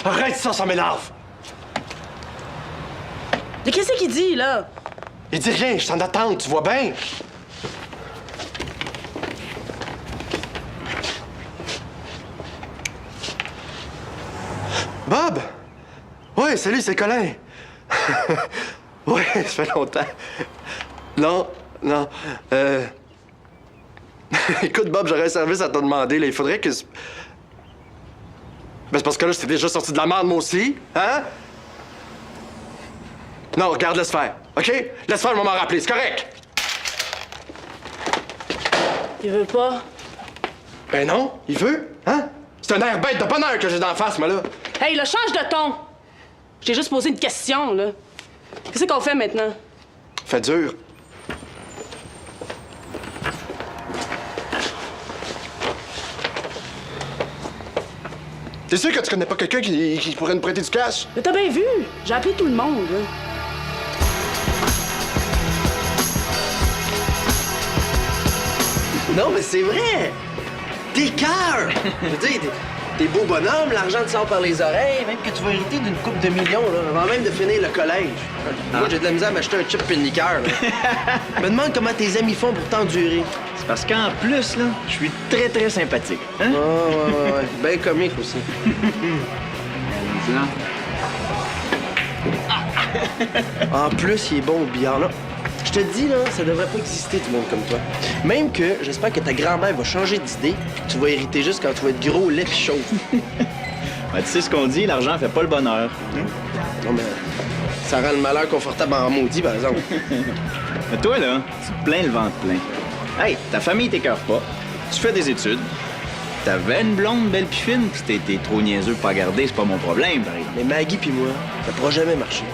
Arrête ça m'énerve! Mais qu'est-ce qu'il dit, là? Il dit rien, je suis en attente, tu vois bien? Bob! Ouais, salut, c'est Colin. Ouais, ça fait longtemps. Non. Écoute, Bob, j'aurais un service à te demander, là. Il faudrait que... Ben, c'est parce que là, j'étais déjà sorti de la merde, moi aussi. Hein? Non, regarde, laisse faire. OK? Laisse faire, on va m'en rappeler. C'est correct? Il veut pas. Ben non, il veut. Hein? C'est un air bête de bonheur que j'ai d'en face, moi, là. Hey, là, change de ton! Je t'ai juste posé une question, là. Qu'est-ce qu'on fait maintenant? Fait dur. T'es sûr que tu connais pas quelqu'un qui pourrait nous prêter du cash? Mais t'as bien vu! J'ai appelé tout le monde, là. Non, mais c'est vrai! T'es cœur! Je veux dire, t'es beau bonhomme, l'argent te sort par les oreilles, même que tu vas hériter d'une coupe de millions, là, avant même de finir le collège. Moi, j'ai de la misère à m'acheter un chip et une liqueur, là. Je me demande comment tes amis font pour t'endurer. C'est parce qu'en plus, là, je suis très, très sympathique. Hein? Ouais. Bien comique aussi. En plus, il est bon au billard, là. Je te dis, là, ça devrait pas exister, tout le monde comme toi. Même que j'espère que ta grand-mère va changer d'idée puis que tu vas hériter juste quand tu vas être gros, laid pis chauve. Ben, tu sais ce qu'on dit, l'argent fait pas le bonheur. Non, mais ça rend le malheur confortable en maudit, par exemple. Mais toi, là, tu te plains le ventre plein. Hey, ta famille t'écœure pas. Tu fais des études. T'avais une blonde belle pis fine, pis t'étais trop niaiseux pour pas garder, c'est pas mon problème, par exemple. Mais Maggie puis moi, ça pourra jamais marcher.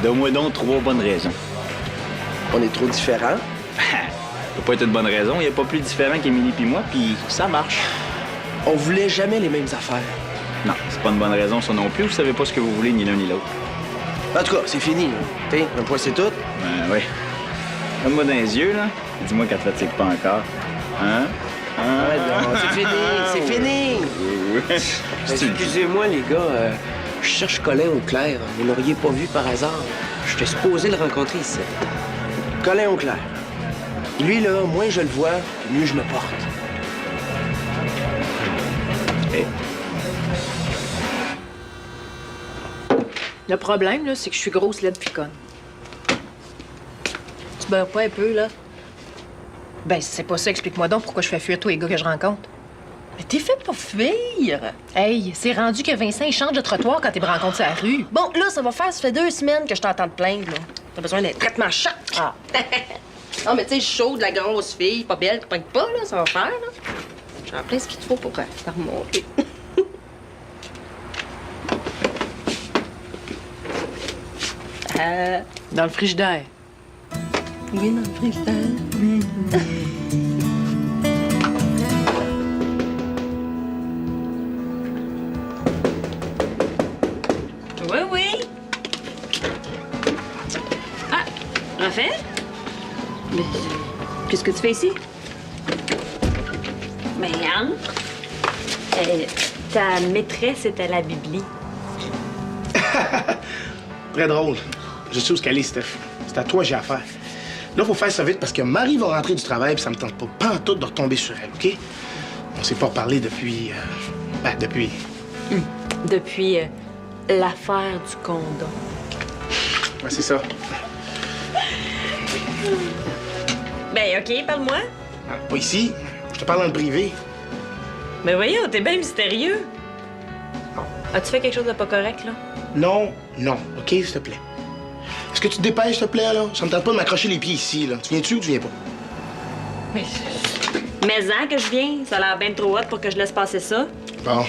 Donne-moi donc 3 bonnes raisons. On est trop différents. Ça peut pas être une bonne raison. Il y a pas plus différent qu'Émilie puis moi, puis ça marche. On voulait jamais les mêmes affaires. Non, c'est pas une bonne raison, ça non plus. Vous savez pas ce que vous voulez, ni l'un ni l'autre. En tout cas, c'est fini, là. T'sais, un point, c'est tout. Ben oui. Donne-moi dans les yeux, là. Dis-moi qu'elle te fatigue pas encore. Hein? Arrête, non, c'est fini, c'est fini! Excusez-moi, les gars, je cherche Colin Auclair. Vous l'auriez pas vu par hasard. J'étais supposé le rencontrer ici. Colin Auclair. Lui, là, moins je le vois, mieux je me porte. Hey. Le problème, là, c'est que je suis grosse, laide pis conne. Tu beurres pas un peu, là? Ben, si c'est pas ça, explique-moi donc pourquoi je fais fuir tous les gars que je rencontre. Mais t'es fait pour fuir! Hey, c'est rendu que Vincent, il change de trottoir quand il me rencontre sur la rue. Bon, là, ça fait 2 semaines que je t'entends te plaindre, là. T'as besoin d'un traitement choc. Ah. Non, mais tu sais, chaud, de la grosse fille, pas belle, tu pognes pas, là, ça va faire, là. J'ai en plein ce qu'il te faut pour te remonter. Dans le frigidaire. Oui, dans le frigidaire. Oui. Ah, Raphaël? Mais qu'est-ce que tu fais ici? Mais entre. Ta maîtresse est à la Bibli. Très drôle. Je sais où est, Steph. C'est à toi que j'ai affaire. Là, faut faire ça vite parce que Marie va rentrer du travail et ça me tente pas en tout de retomber sur elle, OK? On s'est pas reparlé depuis... depuis... Depuis l'affaire du condom. Ouais, c'est ça. Ben, OK, parle-moi. Ah, pas ici. Je te parle dans le privé. Ben voyons, t'es bien mystérieux. As-tu fait quelque chose de pas correct, là? Non, OK, s'il te plaît. Est-ce que tu te dépêches, s'il te plaît, là? Ça me tente pas de m'accrocher les pieds ici, là. Tu viens-tu ou tu viens pas? Mais que je viens, ça a l'air bien trop hot pour que je laisse passer ça. Bon.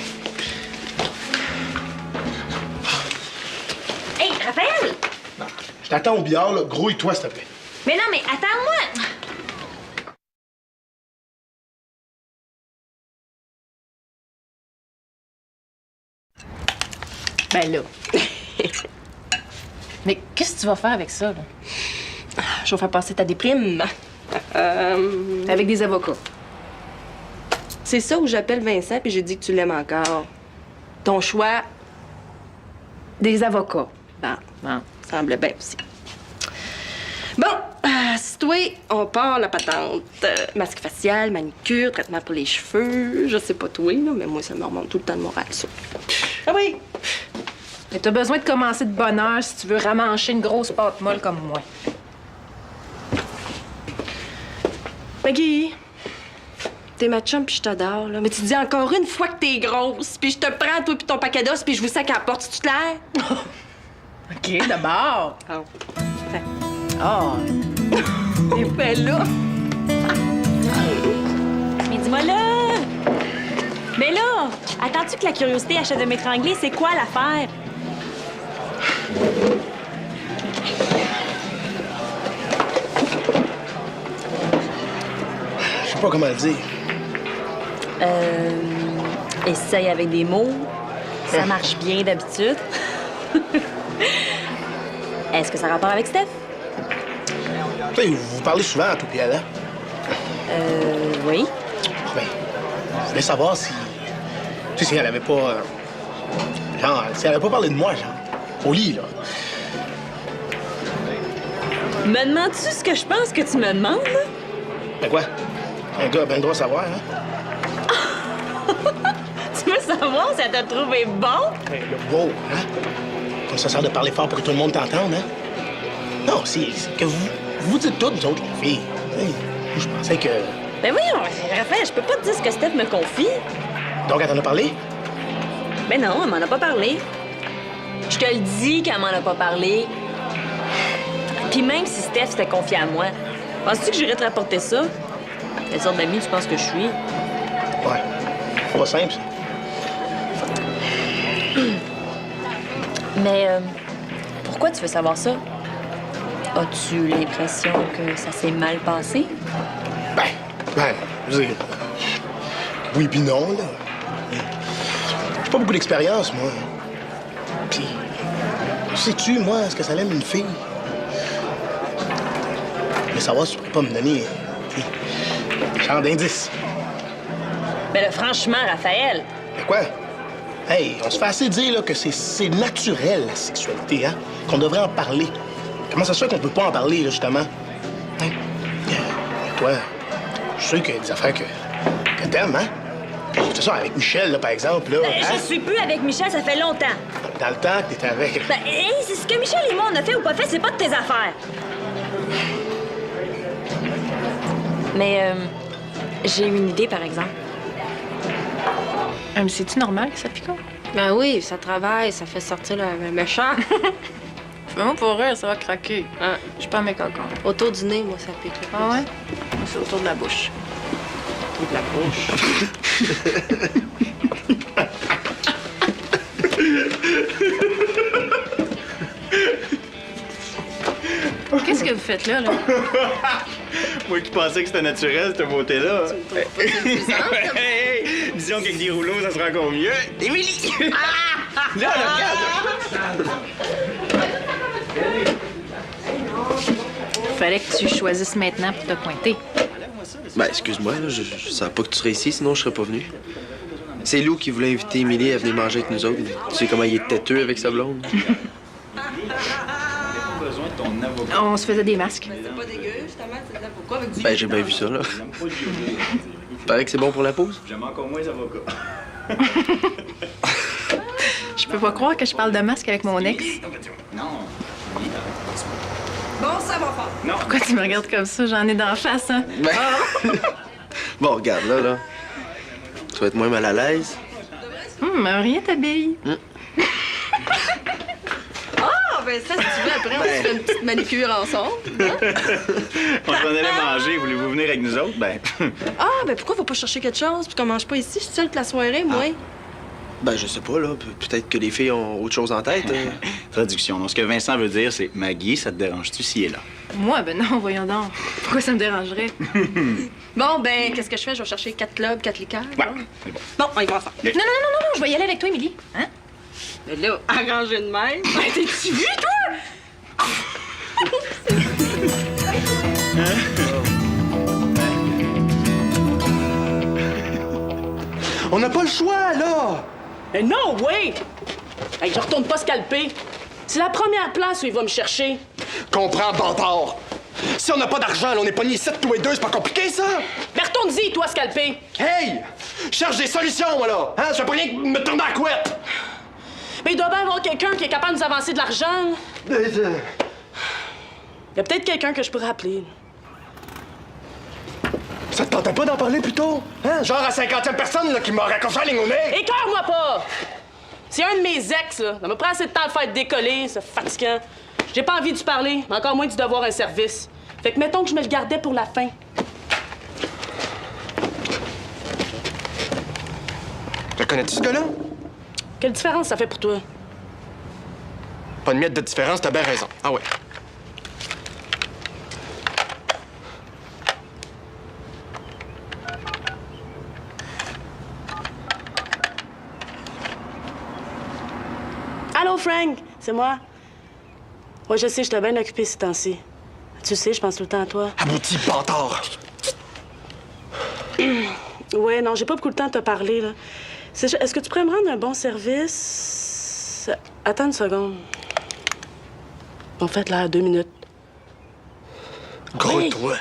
Hey, Raphaël! Je t'attends au billard, là. Grouille-toi, s'il te plaît. Mais non, mais attends-moi! Ben là. Mais qu'est-ce que tu vas faire avec ça, là? Je vais faire passer ta déprime. Avec des avocats. C'est ça où j'appelle Vincent puis j'ai dit que tu l'aimes encore. Ton choix, Des avocats. Ah, bon, semble bien aussi. Bon, si toi, on part la patente. Masque facial, manicure, traitement pour les cheveux. Je sais pas toi, là, mais moi, ça me remonte tout le temps le moral, ça. Ah oui! Mais t'as besoin de commencer de bonne heure si tu veux ramancher une grosse pâte molle comme moi. Maggie, t'es ma chum puis je t'adore, là. Mais tu dis encore une fois que t'es grosse, puis je te prends, toi puis ton paquet d'os, puis je vous sac à la porte, c'est-tu clair? OK, d'abord. Oh. Oh. Et ben là... Mais dis-moi là! Mais là, attends-tu que la curiosité achète de m'étrangler? C'est quoi l'affaire? Je sais pas comment le dire. Essaye avec des mots. Ça marche bien d'habitude. Est-ce que ça a rapport avec Steph? Tu sais, vous parlez souvent à tout puis elle, hein? Oui. Ah ben, je voulais savoir si... Tu sais, si elle avait pas... genre, si elle avait pas parlé de moi, genre, au lit, là. Me demandes-tu ce que je pense que tu me demandes, là? Ben quoi? Un gars a ben le droit de savoir, hein? Tu veux savoir si elle t'a trouvé bon? Ben, le wow, hein? Comme ça sert de parler fort pour que tout le monde t'entende, hein? Non, c'est que vous dites toutes, vous autres, les filles. Hey, je pensais que... Ben voyons, Raphaël, je peux pas te dire ce que Steph me confie. Donc, elle t'en a parlé? Ben non, elle m'en a pas parlé. Je te le dis qu'elle m'en a pas parlé. Puis même si Steph s'était confiée à moi, penses-tu que j'irais te rapporter ça? Quelle sorte d'amie tu penses que je suis? Ouais. Pas simple, ça. Mais pourquoi tu veux savoir ça? As-tu l'impression que ça s'est mal passé? Ben, je veux dire... Oui puis non, là. J'ai pas beaucoup d'expérience, moi. Puis, sais-tu, moi, ce que ça aime une fille? Je voulais savoir si tu pourrais pas me donner... des genres d'indices. Ben là, franchement, Raphaël, Mais quoi? Hey, on se fait assez dire là, que c'est naturel, la sexualité, hein? Qu'on devrait en parler. Comment ça se fait qu'on peut pas en parler, là, justement? Hein? Toi, je sais qu'il y a des affaires que t'aimes, hein? J'ai fait ça avec Michel, là, par exemple, là. je suis plus avec Michel, ça fait longtemps. Dans le temps que t'étais avec... Ben, hey, c'est ce que Michel et moi on a fait ou pas fait, c'est pas de tes affaires. Mais j'ai une idée, par exemple. Mais c'est-tu normal que ça picote? Ben oui, ça travaille, ça fait sortir le méchant. Fais-moi pour rire, ça va craquer. Hein? Je suis pas mes cocons. Autour du nez, moi, ça pique. le Ah plus. ouais? Moi, c'est autour de la bouche. Autour de la bouche. Qu'est-ce que vous faites là? Moi qui pensais que c'était naturel, cette beauté-là. Hey, disons qu'avec des rouleaux, ça sera encore mieux. Émilie! Là, regarde! Fallait que tu choisisses maintenant pour te pointer. Ben, excuse-moi, là, je savais pas que tu serais ici, sinon je serais pas venu. C'est Lou qui voulait inviter Émilie à venir manger avec nous autres. Tu sais comment il est têteux avec sa blonde? On se faisait des masques. C'est pas dégueu, justement, tu sais pourquoi avec du... Ben, j'ai bien vu ça, là. Paraît que c'est bon pour la pause. J'aime encore moins les avocats. Je peux pas croire que je parle de masque avec mon ex. Non. Bon, ça va pas. Pourquoi tu me regardes comme ça? J'en ai d'en face, hein? Ben... bon, regarde, là. Tu vas être moins mal à l'aise. Rien t'habille. Ah, ben ça, si tu veux, après, on se fait une petite manicure ensemble. On s'en allait manger. Voulez-vous venir avec nous autres? Ben. Ah, ben pourquoi faut pas chercher quelque chose puis qu'on mange pas ici? Je suis seule toute la soirée, moi. Ben, je sais pas, là. Peut-être que les filles ont autre chose en tête. Traduction. Donc, ce que Vincent veut dire, c'est Maggie, ça te dérange-tu si elle est là? Moi, ben non, voyons donc. Pourquoi ça me dérangerait? Bon, ben, qu'est-ce que je fais? Je vais chercher 4 clubs, 4 liqueurs. Ouais, genre. c'est bon. Bon, on y va ensemble. Non, je vais y aller avec toi, Émilie. Hein? Mais là, arrangé de même. Ben, t'es-tu vu, toi? On n'a pas le choix, là! Mais non, oui! Hey, je retourne pas scalper. C'est la première place où il va me chercher. Comprends, bâtard! Si on n'a pas d'argent, là, on est pognés ici tous les deux, c'est pas compliqué, ça? Mais retourne-y, toi, scalper. Hey! Je cherche des solutions, moi, là! Hein? Je fais pas rien que me tourner à la couette! Mais il doit bien y avoir quelqu'un qui est capable de nous avancer de l'argent. Il y a peut-être quelqu'un que je pourrais appeler. Ça te tentait pas d'en parler plus tôt? Hein? Genre à 50e personne, là, qui m'aurait raccroché la ligne au nez! Écœure-moi pas! C'est un de mes ex, là. Ça me prend assez de temps de faire décoller, c'est fatigant. J'ai pas envie de parler, mais encore moins de devoir un service. Fait que mettons que je me le gardais pour la fin. Le connais-tu, ce gars-là? Quelle différence ça fait pour toi? Pas de miette de différence, t'as bien raison. Ah ouais. Allô, Frank? C'est moi? Ouais, je sais, je t'ai bien occupé ces temps-ci. Tu sais, je pense tout le temps à toi. Abouti, bâtard! Ouais, non, j'ai pas beaucoup de temps de te parler, là. Est-ce que tu pourrais me rendre un bon service? Attends une seconde. En fait, là, 2 minutes. Gros, Oui. toi!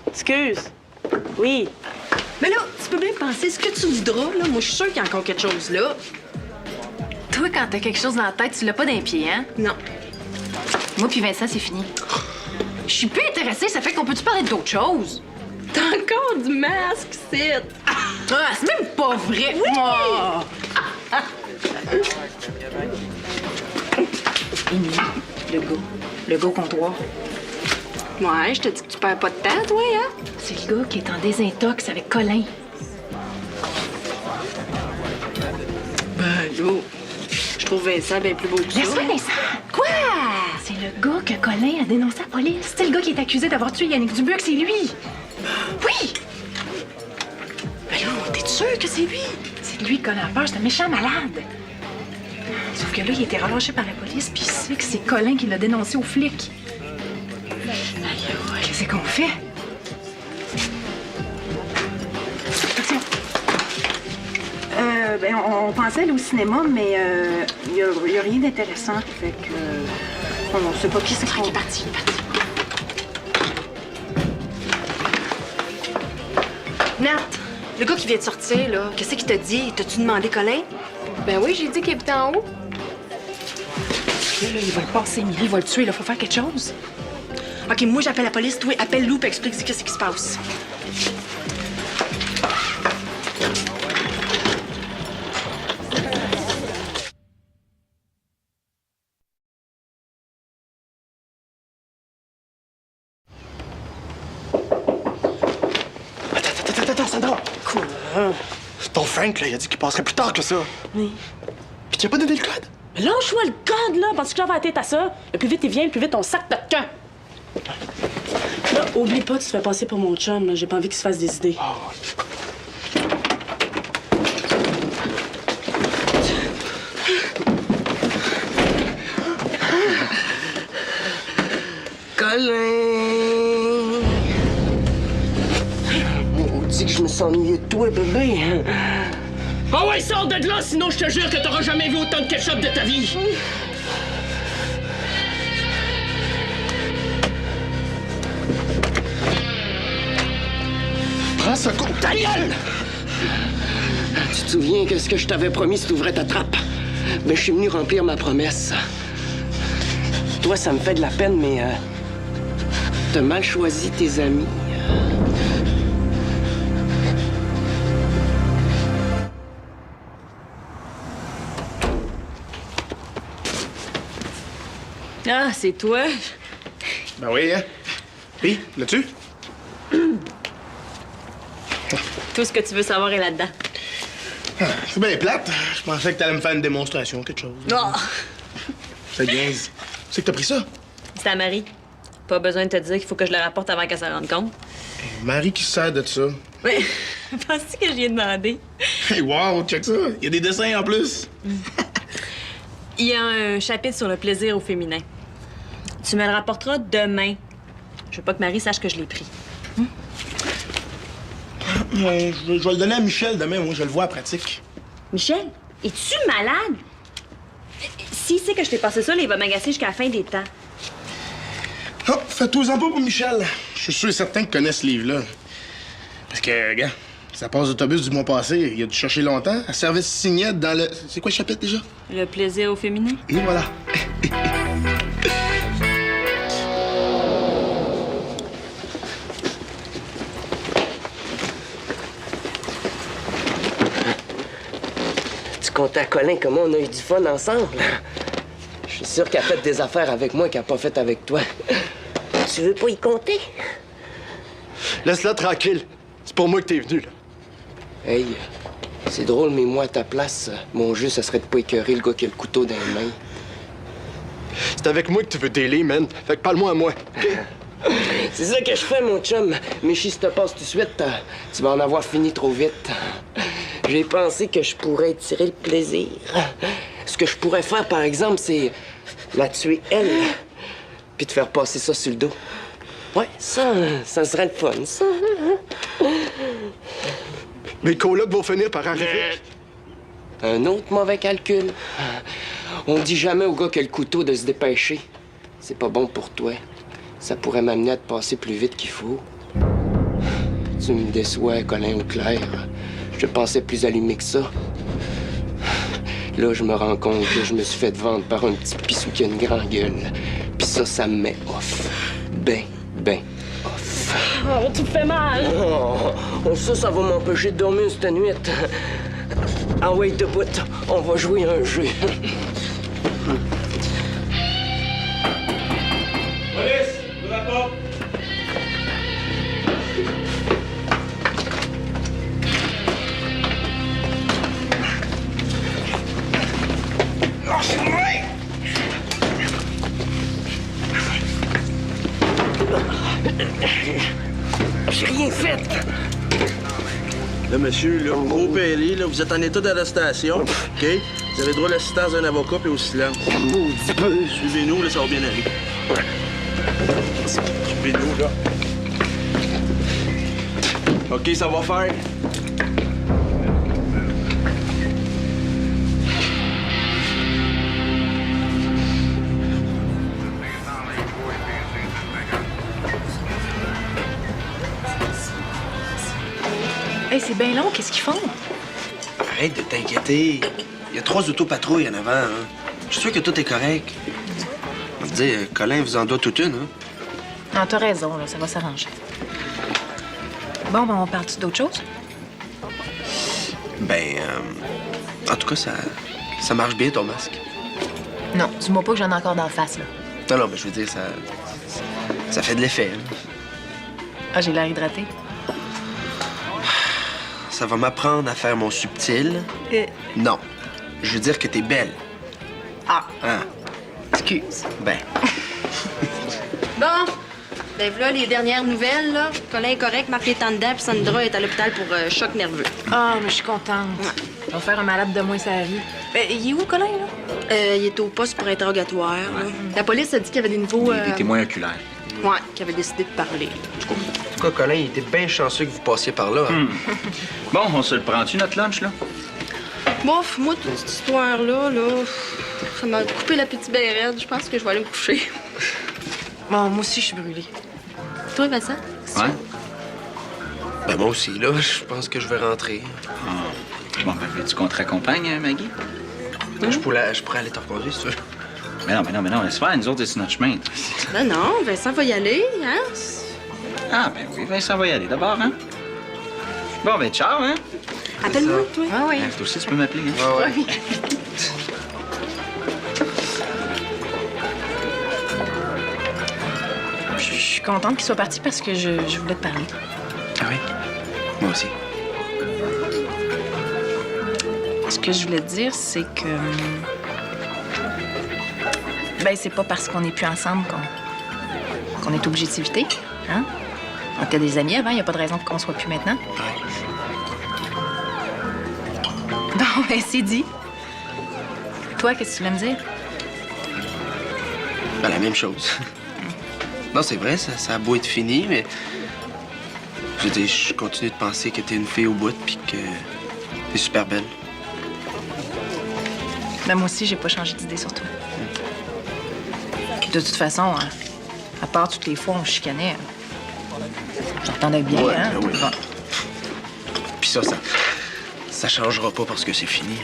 Excuse. Oui. Mais là, tu peux bien penser ce que tu voudras, là. Moi, je suis sûre qu'il y a encore quelque chose là. Toi, quand t'as quelque chose dans la tête, tu l'as pas d'un pied, hein? Non. Moi puis Vincent, c'est fini. Je suis plus intéressée, ça fait qu'on peut-tu parler d'autre chose? T'as encore du masque, c'est. Ah, c'est même pas vrai! Oui! Le gars au comptoir. Ouais, je te dis que tu perds pas de temps, toi, hein? C'est le gars qui est en désintox avec Colin. Ben, yo. Je trouve Vincent bien plus beau que ça. Laisse-moi Vincent! Quoi? C'est le gars que Colin a dénoncé à la police. C'est le gars qui est accusé d'avoir tué Yannick Dubuc, c'est lui! Oui! Ben là, t'es sûr que c'est lui? C'est lui, Colin Peur, c'est un méchant malade. Sauf que là, il a été relâché par la police, puis il sait que c'est Colin qui l'a dénoncé aux flics. Aïe, qu'est-ce qu'on fait? Attention. Ben, on pensait aller au cinéma, mais il y a rien d'intéressant. Fait que. On sait pas qui c'est qui est parti. Nat, le gars qui vient de sortir, là, qu'est-ce qu'il t'a dit? T'as-tu demandé Colin? Ben oui, j'ai dit qu'il habitait en haut. Là, il va le passer, Émilie, il va le tuer, là. Faut faire quelque chose. OK, moi, j'appelle la police. Toi, appelle Lou et explique qu'est-ce qui se passe. Attends, Sandra! Quoi? Ton Frank, là, il a dit qu'il passerait plus tard que ça. Oui. Puis tu as pas donné le code? Mais lâche-moi le code, là! Parce que j'avais la tête à ça. Le plus vite il vient, le plus vite on sac notre camp. Là, oublie pas, tu te fais passer pour mon chum, là. J'ai pas envie qu'il se fasse des idées. Colin! On dit que je me sens ennuyé de toi, bébé. Ah ouais, sors de là, sinon je te jure que t'auras jamais vu autant de ketchup de ta vie. Prends ce coup! Ta gueule! Tu te souviens que ce que je t'avais promis si t'ouvrais ta trappe? Ben, je suis venu remplir ma promesse. Toi, ça me fait de la peine, mais t'as mal choisi tes amis. Ah, c'est toi? Ben oui, hein? Puis, l'as-tu? Tout ce que tu veux savoir est là-dedans. C'est bien plate. Je pensais que t'allais me faire une démonstration, quelque chose. Oh! C'est bien. C'est que t'as pris ça? C'est à Marie. Pas besoin de te dire qu'il faut que je le rapporte avant qu'elle s'en rende compte. Marie qui se sert de ça. Mais penses-tu que je lui ai demandé? Hey, wow, check ça. Il y a des dessins en plus. Il y a un chapitre sur le plaisir au féminin. Tu me le rapporteras demain. Je veux pas que Marie sache que je l'ai pris. Je vais le donner à Michel demain, moi, je le vois en pratique. Michel? Es-tu malade? S'il sait que je t'ai passé ça, là, il va m'agacer jusqu'à la fin des temps. Oh, fais-toi-en pas pour Michel. Je suis sûr et certain qu'il connaît ce livre-là. Parce que, regarde, ça passe d'autobus du mois passé. Il a dû chercher longtemps. Un service signé dans le... C'est quoi le chapitre, déjà? Le plaisir au féminin? Et voilà. Tu comptes à Colin comment on a eu du fun ensemble? Je suis sûr qu'elle a fait des affaires avec moi qu'elle n'a pas fait avec toi. Tu veux pas y compter? Laisse-la tranquille. C'est pour moi que t'es venu, là. Hey, c'est drôle, mais moi, à ta place, mon jeu, ça serait de pas écœurer le gars qui a le couteau dans les mains. C'est avec moi que tu veux délai, man. Fait que parle-moi à moi. C'est ça que je fais, mon chum. Mais si je te passe tout de suite, tu vas en avoir fini trop vite. J'ai pensé que je pourrais tirer le plaisir. Ce que je pourrais faire, par exemple, c'est la tuer, elle, puis te faire passer ça sur le dos. Ouais, ça serait le fun, ça. Mes colocs vont finir par arriver. Un autre mauvais calcul. On dit jamais au gars qui a le couteau de se dépêcher. C'est pas bon pour toi. Ça pourrait m'amener à te passer plus vite qu'il faut. Tu me déçois, Colin Auclair. Je pensais plus allumé que ça. Là, je me rends compte que je me suis fait vendre par un petit pissou qui a une grande gueule. Puis ça me met off. Ben off. Oh, tu me fais mal! Oh, ça va m'empêcher de dormir cette nuit. Ah ouais, debout, on va jouer un jeu. Police, ouvre la porte. J'ai rien fait. Là, monsieur, là, gros péril, là, vous êtes en état d'arrestation, OK? Vous avez droit à l'assistance d'un avocat et au silence. Maudit peu. Suivez-nous, là, ça va bien aller. Suivez-nous, là. OK, ça va faire. Hey, c'est bien long, qu'est-ce qu'ils font? Arrête de t'inquiéter. Il y a 3 autopatrouilles en avant, hein. Je suis sûr que tout est correct. On va te dire, Colin vous en doit toute une, hein. Non, t'as raison, là, ça va s'arranger. Bon, ben, on parle-tu d'autre chose? Ben, en tout cas, ça marche bien, ton masque. Non, dis-moi pas que j'en ai encore dans la face, là. Non, mais je veux dire, ça fait de l'effet, hein. Ah, j'ai l'air hydraté. Ça va m'apprendre à faire mon subtil. Non. Je veux dire que t'es belle. Ah! Hein? Excuse. Ben. Bon, ben voilà les dernières nouvelles, là. Colin est correct, Marc est en dedans, puis Sandra est à l'hôpital pour choc nerveux. Ah, mais je suis contente. On va faire un malade de moins sa vie. Ben, il est où, Colin, là? Il est au poste pour interrogatoire, là. La police a dit qu'il y avait des nouveaux... Des témoins oculaires. Ouais, qu'il avait décidé de parler. En tout cas, Colin, il était bien chanceux que vous passiez par là. Hein? Bon, on se le prend-tu, notre lunch, là? Bof, moi, toute cette histoire-là, là, ça m'a coupé l'appétit bien raide. Je pense que je vais aller me coucher. Bon, moi aussi, je suis brûlée. Toi, Vincent? Ouais? Ben, moi aussi, là, je pense que je vais rentrer. Bon, ben, veux-tu qu'on te raccompagne, hein, Maggie? Je pourrais aller te reconduire, si tu veux. Mais non, laisse faire, nous autres, c'est sur notre chemin. Ben non, Vincent va y aller, hein? Ah, ben oui, Vincent va y aller d'abord, hein? Bon, ben, ciao, hein? Appelle-moi, toi. Ah oui. Ben, toi aussi, tu peux m'appeler, hein? Ouais. Je suis contente qu'il soit parti parce que je voulais te parler. Ah oui? Moi aussi. Ce que je voulais te dire, c'est que... Ben, c'est pas parce qu'on n'est plus ensemble qu'on est obligé de s'éviter, hein? On était des amis avant, il n'y a pas de raison pour qu'on soit plus maintenant. Bon, ben, c'est dit. Toi, qu'est-ce que tu voulais me dire? Ben, la même chose. Non, c'est vrai, ça a beau être fini, mais... Je veux dire, je continue de penser que t'es une fille au bout puis que t'es super belle. Mais moi aussi, j'ai pas changé d'idée sur toi. Puis de toute façon, hein, à part toutes les fois où on chicanait, j'entendais bien, Ouais, hein? ben oui. Bon. Puis ça changera pas parce que c'est fini.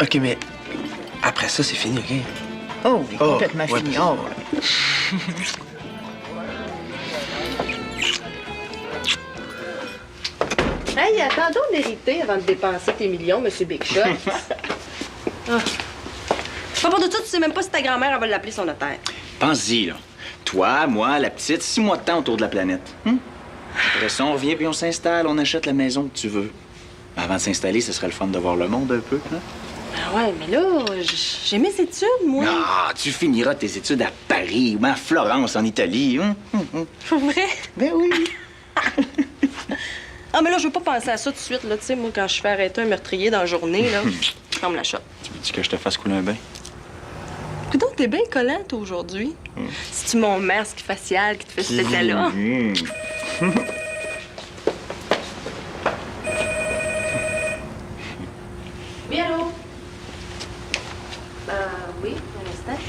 OK, mais après ça, c'est fini, OK? Oh, il est Oh, complètement ouais. fini. Oh. Hey, attendons d'hériter avant de dépenser tes millions, Monsieur Big Shot. Ah. Pas pour de ça, tu sais même pas si ta grand-mère elle va l'appeler son notaire. Pense-y, là. Toi, moi, la petite, 6 mois de temps autour de la planète. Après ça, on revient puis on s'installe, on achète la maison que tu veux. Mais avant de s'installer, ce serait le fun de voir le monde un peu, hein? Ah ouais, mais là, j'ai mes études, moi. Ah, tu finiras tes études à Paris ou à Florence, en Italie. Pour vrai? Ben oui. Ah, mais là, je veux pas penser à ça tout de suite, là. Tu sais, moi, quand je fais arrêter un meurtrier dans la journée, là, je ferme la shop. Tu veux-tu que je te fasse couler un bain? Coudonc, t'es bien collant, toi, aujourd'hui. C'est-tu mon masque facial qui te fait cet état-là? Oui, allô? Oui, un instant.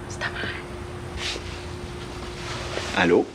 C'est ta mère. Allô?